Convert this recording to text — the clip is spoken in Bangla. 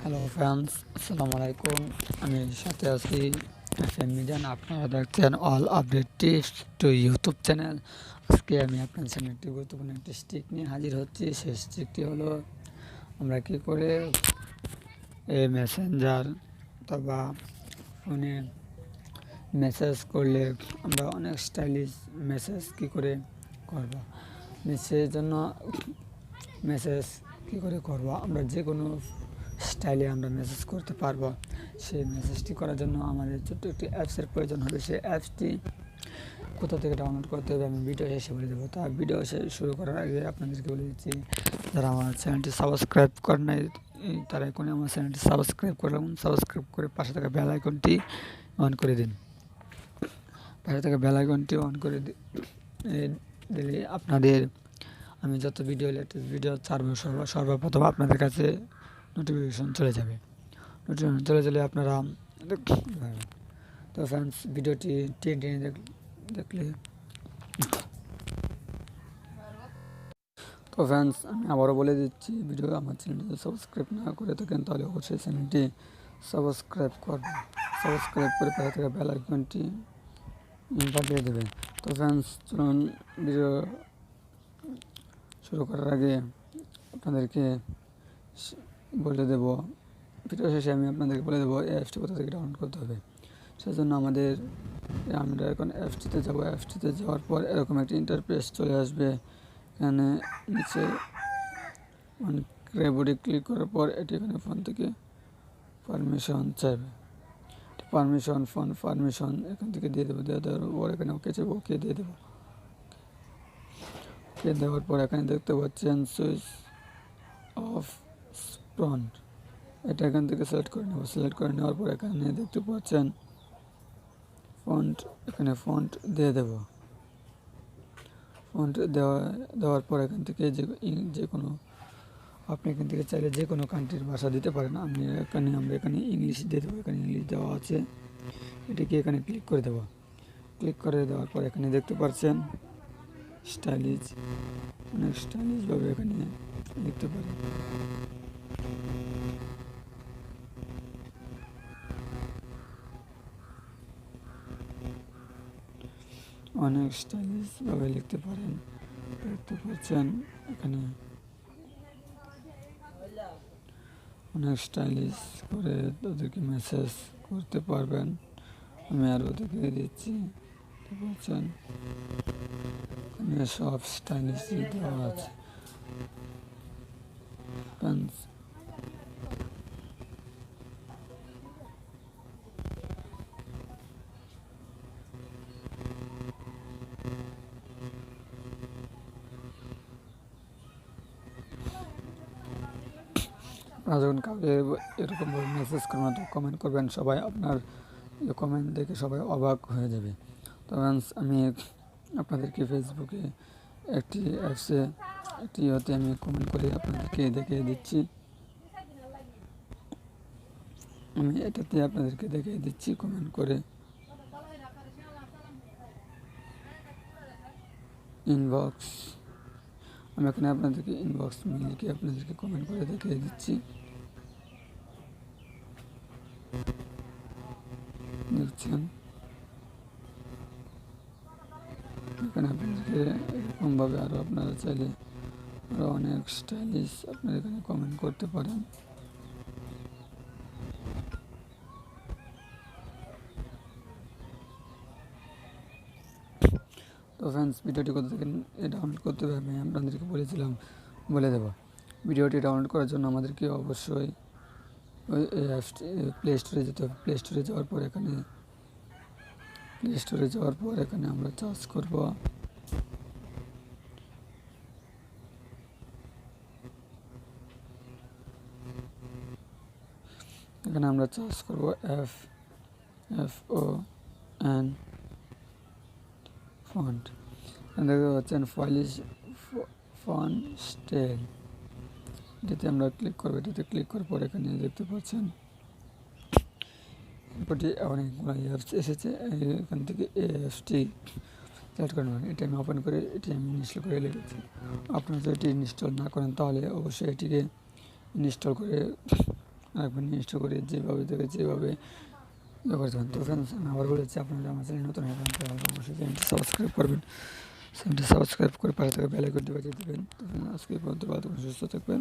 হ্যালো ফ্রেন্ডস, আসসালামু আলাইকুম। আমি সাথে আছি এফএম মিজান। আপনারা দেখছেন all update tips two YouTube channel. আজকে আমি আপনার সামনে একটি গুরুত্বপূর্ণ একটি স্টিক নিয়ে হাজির হচ্ছি। সেই স্টিকটি হলো আমরা কী করে মেসেঞ্জার অথবা ফোনে মেসেজ করলে আমরা অনেক স্টাইলিশ মেসেজ কী করে করব। মেসেজের জন্য মেসেজ কী করে করব, আমরা যে কোনো স্টাইলে আমরা মেসেজ করতে পারবো। সেই মেসেজটি করার জন্য আমাদের ছোট্ট একটি অ্যাপসের প্রয়োজন হবে। সেই অ্যাপসটি কোথা থেকে ডাউনলোড করতে হবে আমি ভিডিও শেষে বলে দেবো। তা ভিডিও শুরু করার আগে আপনাদেরকে বলে দিচ্ছি, যারা আমার চ্যানেলটি সাবস্ক্রাইব করে নাই তারা এখনই আমার চ্যানেলটি সাবস্ক্রাইব করলাম। সাবস্ক্রাইব করে পাশে থাকা বেল আইকনটি অন করে দিন। পাশে থাকা বেল আইকনটি অন করে দিলে আপনাদের আমি যত লেটেস্ট ভিডিও ছাড়বো সর্বপ্রথম আপনাদের কাছে নোটিফিকেশন চলে যাবে। নোটিফিকেশন চলে গেলে আপনারা দেখতে পারবেন। তো ফ্রেন্ডস, ভিডিওটি টেনে দেখলে তো ফ্রেন্ডস, আমি আবারও বলে দিচ্ছি, ভিডিও আমার চ্যানেলটি সাবস্ক্রাইব না করে থাকেন তাহলে অবশ্যই চ্যানেলটি সাবস্ক্রাইব করবেন। সাবস্ক্রাইব করে পাশে থাকা বেল আইকনটি বাজিয়ে দেবেন। তো ফ্রেন্ডস, চলুন ভিডিও শুরু করার আগে আপনাদেরকে বলে দেব, ভিডিও শেষে আমি আপনাদেরকে বলে দেবো এই অ্যাপসটি কোথা থেকে ডাউনলোড করতে হবে। সেজন্য আমরা এখন অ্যাপসটিতে যাবো। অ্যাপসটিতে যাওয়ার পর এরকম একটি ইন্টারফেস চলে আসবে। এখানে নিচে ক্রেবোর্ডে ক্লিক করার পর এটি এখানে ফোন থেকে পারমিশন চাইবে। পারমিশন এখান থেকে দিয়ে দেবো। দেওয়ার পর এখানে ওকে চাইবো, ওকে দিয়ে দেবো। ওকে দেওয়ার পর এখানে দেখতে পাচ্ছেন সুইচ অফ ফ্রন্ট, এটা এখান থেকে সিলেক্ট করে নেব। সিলেক্ট করে নেওয়ার পর এখানে দেখতে পাচ্ছেন ফন্ট, এখানে ফন্ট দিয়ে দেব। ফন্ট দেওয়ার পর এখান থেকে যে কোনো আপনি এখান থেকে চাইলে যে কোনো কান্ট্রির ভাষা দিতে পারেন। আমরা এখানে ইংলিশ দিয়ে দেবো। এখানে ইংলিশ দেওয়া আছে, এটিকে এখানে ক্লিক করে দেবো। ক্লিক করে দেওয়ার পর এখানে দেখতে পাচ্ছেন স্টাইলিশ, অনেক স্টাইলিশভাবে এখানে লিখতে পারেন। অনেক স্টাইলিশভাবে লিখতে পারেন। দেখতে পাচ্ছেন এখানে অনেক স্টাইলিশ করে তাদেরকে মেসেজ করতে পারবেন। আমি আরও দেখিয়ে দিচ্ছি। দেখতে পাচ্ছেন এখানে সব স্টাইলিশ দেওয়া আছে। আপনারা যখন কাউকে এরকমভাবে মেসেজ করবেন তো কমেন্ট করবেন, সবাই আপনার কমেন্ট দেখে সবাই অবাক হয়ে যাবে। তো আমি আপনাদেরকে ফেসবুকে একটি অ্যাপসে একটি আমি কমেন্ট করে আপনাদেরকে দেখিয়ে দিচ্ছি। আমি এটাতে আপনাদেরকে দেখিয়ে দিচ্ছি কমেন্ট করে। ইনবক্স, আমি এখানে আপনাদেরকে ইনবক্স লিখে আপনাদেরকে কমেন্ট করে দেখিয়ে দিচ্ছি। দেখছেন এখানে আপনাদেরকে এরকমভাবে আরও আপনারা চাইলে আরও অনেক স্টাইলিশ আপনারা এখানে কমেন্ট করতে পারেন। তো ফ্রেন্ডস, ভিডিওটি কোথা থেকে ডাউনলোড করতে হবে আমি আপনাদেরকে বলে দেবো। ভিডিওটি ডাউনলোড করার জন্য আমাদেরকে অবশ্যই ওই অ্যাপসটি প্লে স্টোরে যেতে হবে। প্লে স্টোরে যাওয়ার পর এখানে আমরা চার্জ করব FON ফন্ট। দেখতে পাচ্ছেন ফন স্টাইল, এটাতে আমরা ক্লিক করবো। এটাতে ক্লিক করার পর এখানে দেখতে পাচ্ছেন এরপরটি অনেকগুলো অ্যাপস এসেছে। এখান থেকে এই অ্যাপসটি সিলেক্ট করে নেবেন। এটা আমি ওপেন করে এটি আমি ইনস্টল করে রেখেছি। আপনারা যদি এটি ইনস্টল না করেন তাহলে অবশ্যই এটিকে ইনস্টল করে রাখবেন, ইনস্টল করে যেভাবে দেখে যেভাবে ইয়ে করতে পারেন। তো ফ্রেন্ডস, আমি আবার বলেছি, আপনারা আমার চ্যানেল নতুন হয়ে থাকলে অবশ্যই চ্যানেলটি সাবস্ক্রাইব করবেন। চ্যানেলটি সাবস্ক্রাইব করে পাশে থেকে বেল আইকনটি বাজিয়ে দেবেন। তো আজকে এই পর্যন্ত ভালো থাকবেন, সুস্থ থাকবেন।